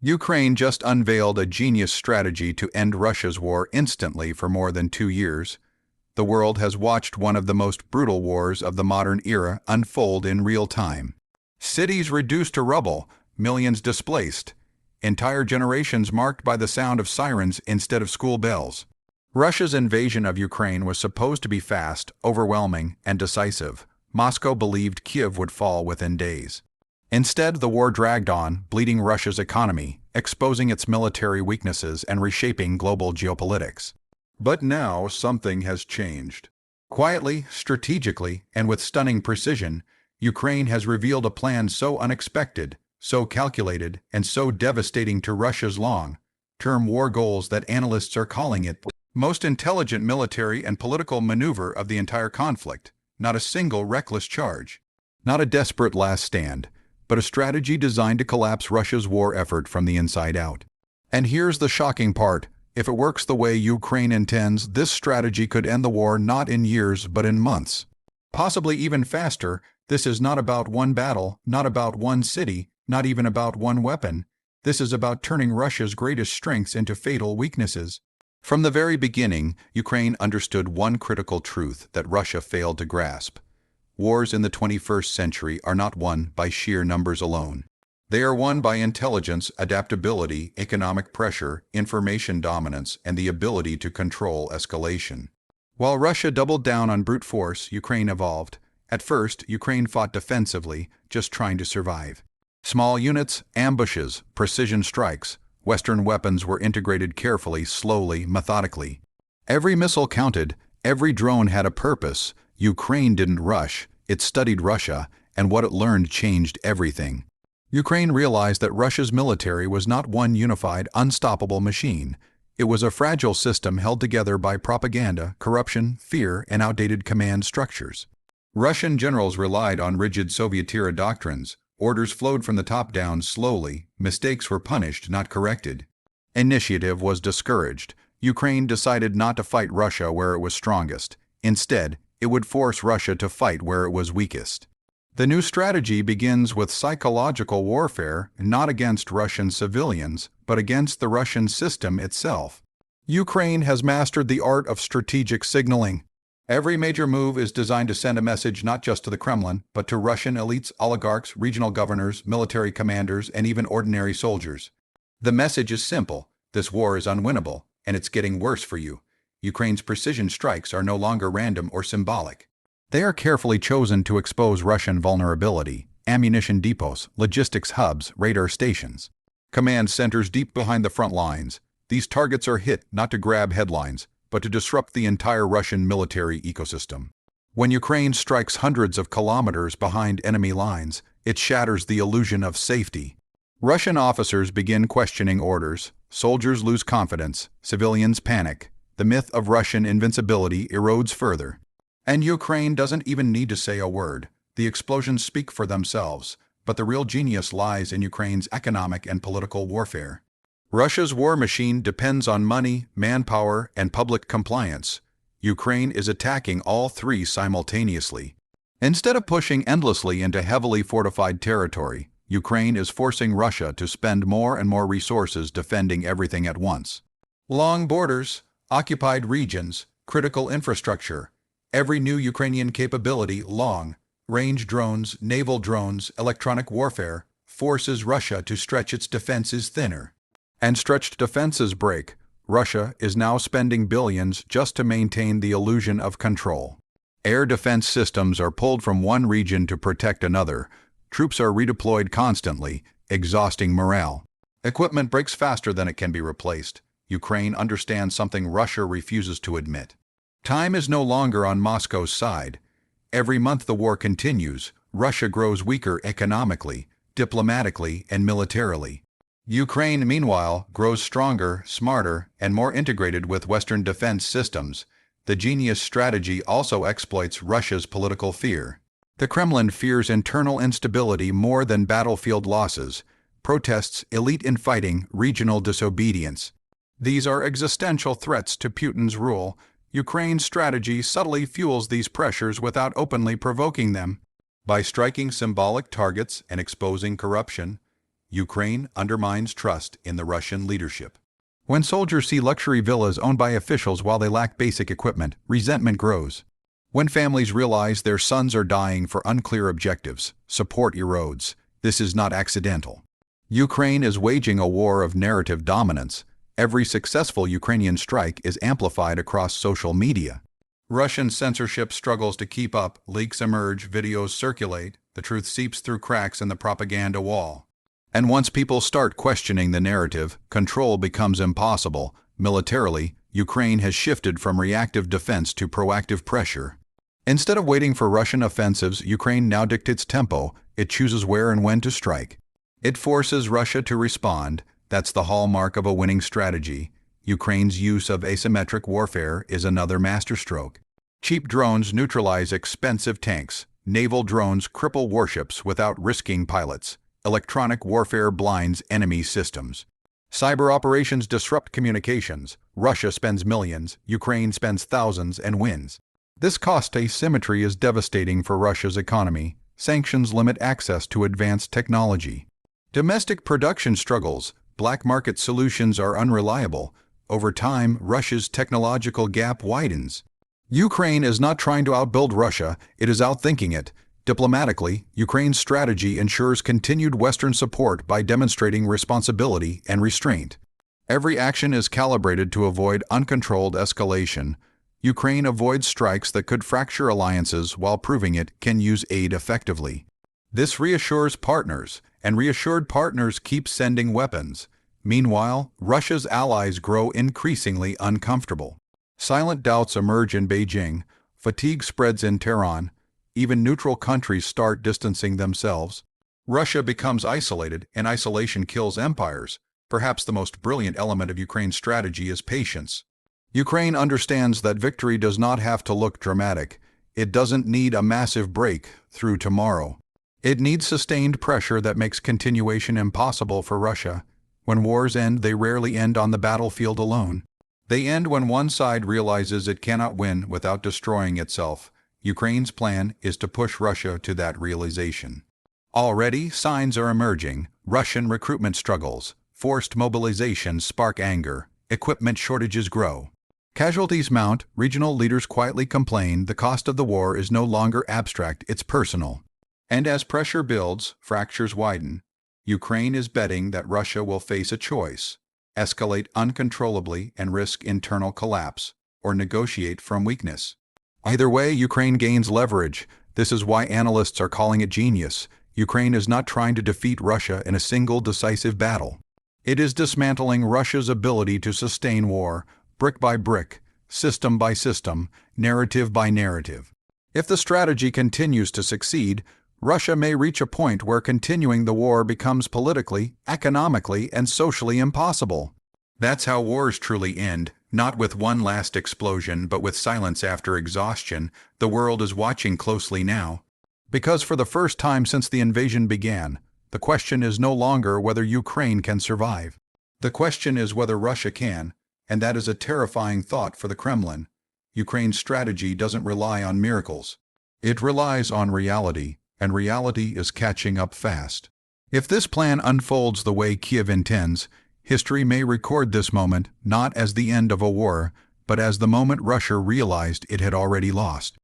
Ukraine just unveiled a genius strategy to end Russia's war instantly for more than 2 years. The world has watched one of the most brutal wars of the modern era unfold in real time. Cities reduced to rubble, millions displaced, entire generations marked by the sound of sirens instead of school bells. Russia's invasion of Ukraine was supposed to be fast, overwhelming, and decisive. Moscow believed Kiev would fall within days. Instead, the war dragged on, bleeding Russia's economy, exposing its military weaknesses and reshaping global geopolitics. But now something has changed. Quietly, strategically, and with stunning precision, Ukraine has revealed a plan so unexpected, so calculated, and so devastating to Russia's long-term war goals that analysts are calling it the most intelligent military and political maneuver of the entire conflict. Not a single reckless charge. Not a desperate last stand, but a strategy designed to collapse Russia's war effort from the inside out. And here's the shocking part. If it works the way Ukraine intends, this strategy could end the war not in years but in months. Possibly even faster. This is not about one battle, not about one city, not even about one weapon. This is about turning Russia's greatest strengths into fatal weaknesses. From the very beginning, Ukraine understood one critical truth that Russia failed to grasp. Wars in the 21st century are not won by sheer numbers alone. They are won by intelligence, adaptability, economic pressure, information dominance, and the ability to control escalation. While Russia doubled down on brute force, Ukraine evolved. At first, Ukraine fought defensively, just trying to survive. Small units, ambushes, precision strikes. Western weapons were integrated carefully, slowly, methodically. Every missile counted, every drone had a purpose. Ukraine didn't rush, it studied Russia, and what it learned changed everything. Ukraine realized that Russia's military was not one unified, unstoppable machine. It was a fragile system held together by propaganda, corruption, fear, and outdated command structures. Russian generals relied on rigid Soviet-era doctrines. Orders flowed from the top down slowly. Mistakes were punished, not corrected. Initiative was discouraged. Ukraine decided not to fight Russia where it was strongest. Instead, it would force Russia to fight where it was weakest. The new strategy begins with psychological warfare, not against Russian civilians, but against the Russian system itself. Ukraine has mastered the art of strategic signaling. Every major move is designed to send a message not just to the Kremlin, but to Russian elites, oligarchs, regional governors, military commanders, and even ordinary soldiers. The message is simple: this war is unwinnable, and it's getting worse for you. Ukraine's precision strikes are no longer random or symbolic. They are carefully chosen to expose Russian vulnerability: ammunition depots, logistics hubs, radar stations, command centers deep behind the front lines. These targets are hit not to grab headlines, but to disrupt the entire Russian military ecosystem. When Ukraine strikes hundreds of kilometers behind enemy lines, it shatters the illusion of safety. Russian officers begin questioning orders, soldiers lose confidence, civilians panic. The myth of Russian invincibility erodes further. And Ukraine doesn't even need to say a word. The explosions speak for themselves, but the real genius lies in Ukraine's economic and political warfare. Russia's war machine depends on money, manpower, and public compliance. Ukraine is attacking all three simultaneously. Instead of pushing endlessly into heavily fortified territory, Ukraine is forcing Russia to spend more and more resources defending everything at once. Long borders, occupied regions, critical infrastructure. Every new Ukrainian capability, long-range drones, naval drones, electronic warfare, forces Russia to stretch its defenses thinner. And stretched defenses break. Russia is now spending billions just to maintain the illusion of control. Air defense systems are pulled from one region to protect another. Troops are redeployed constantly, exhausting morale. Equipment breaks faster than it can be replaced. Ukraine understands something Russia refuses to admit. Time is no longer on Moscow's side. Every month the war continues. Russia grows weaker economically, diplomatically, and militarily. Ukraine, meanwhile, grows stronger, smarter, and more integrated with Western defense systems. The genius strategy also exploits Russia's political fear. The Kremlin fears internal instability more than battlefield losses, protests, elite infighting, regional disobedience. These are existential threats to Putin's rule. Ukraine's strategy subtly fuels these pressures without openly provoking them. By striking symbolic targets and exposing corruption, Ukraine undermines trust in the Russian leadership. When soldiers see luxury villas owned by officials while they lack basic equipment, resentment grows. When families realize their sons are dying for unclear objectives, support erodes. This is not accidental. Ukraine is waging a war of narrative dominance. Every successful Ukrainian strike is amplified across social media. Russian censorship struggles to keep up, leaks emerge, videos circulate, the truth seeps through cracks in the propaganda wall. And once people start questioning the narrative, control becomes impossible. Militarily, Ukraine has shifted from reactive defense to proactive pressure. Instead of waiting for Russian offensives, Ukraine now dictates tempo. It chooses where and when to strike. It forces Russia to respond. That's the hallmark of a winning strategy. Ukraine's use of asymmetric warfare is another masterstroke. Cheap drones neutralize expensive tanks. Naval drones cripple warships without risking pilots. Electronic warfare blinds enemy systems. Cyber operations disrupt communications. Russia spends millions, Ukraine spends thousands and wins. This cost asymmetry is devastating for Russia's economy. Sanctions limit access to advanced technology. Domestic production struggles. Black market solutions are unreliable. Over time, Russia's technological gap widens. Ukraine is not trying to outbuild Russia, it is outthinking it. Diplomatically, Ukraine's strategy ensures continued Western support by demonstrating responsibility and restraint. Every action is calibrated to avoid uncontrolled escalation. Ukraine avoids strikes that could fracture alliances while proving it can use aid effectively. This reassures partners, and reassured partners keep sending weapons. Meanwhile, Russia's allies grow increasingly uncomfortable. Silent doubts emerge in Beijing, fatigue spreads in Tehran, even neutral countries start distancing themselves. Russia becomes isolated, and isolation kills empires. Perhaps the most brilliant element of Ukraine's strategy is patience. Ukraine understands that victory does not have to look dramatic. It doesn't need a massive breakthrough tomorrow. It needs sustained pressure that makes continuation impossible for Russia. When wars end, they rarely end on the battlefield alone. They end when one side realizes it cannot win without destroying itself. Ukraine's plan is to push Russia to that realization. Already, signs are emerging. Russian recruitment struggles, forced mobilization spark anger, equipment shortages grow. Casualties mount, regional leaders quietly complain the cost of the war is no longer abstract, it's personal. And as pressure builds, fractures widen. Ukraine is betting that Russia will face a choice: escalate uncontrollably and risk internal collapse, or negotiate from weakness. Either way, Ukraine gains leverage. This is why analysts are calling it genius. Ukraine is not trying to defeat Russia in a single decisive battle. It is dismantling Russia's ability to sustain war, brick by brick, system by system, narrative by narrative. If the strategy continues to succeed, Russia may reach a point where continuing the war becomes politically, economically, and socially impossible. That's how wars truly end, not with one last explosion, but with silence after exhaustion. The world is watching closely now. Because for the first time since the invasion began, the question is no longer whether Ukraine can survive. The question is whether Russia can, and that is a terrifying thought for the Kremlin. Ukraine's strategy doesn't rely on miracles. It relies on reality, and reality is catching up fast. If this plan unfolds the way Kiev intends, history may record this moment not as the end of a war, but as the moment Russia realized it had already lost.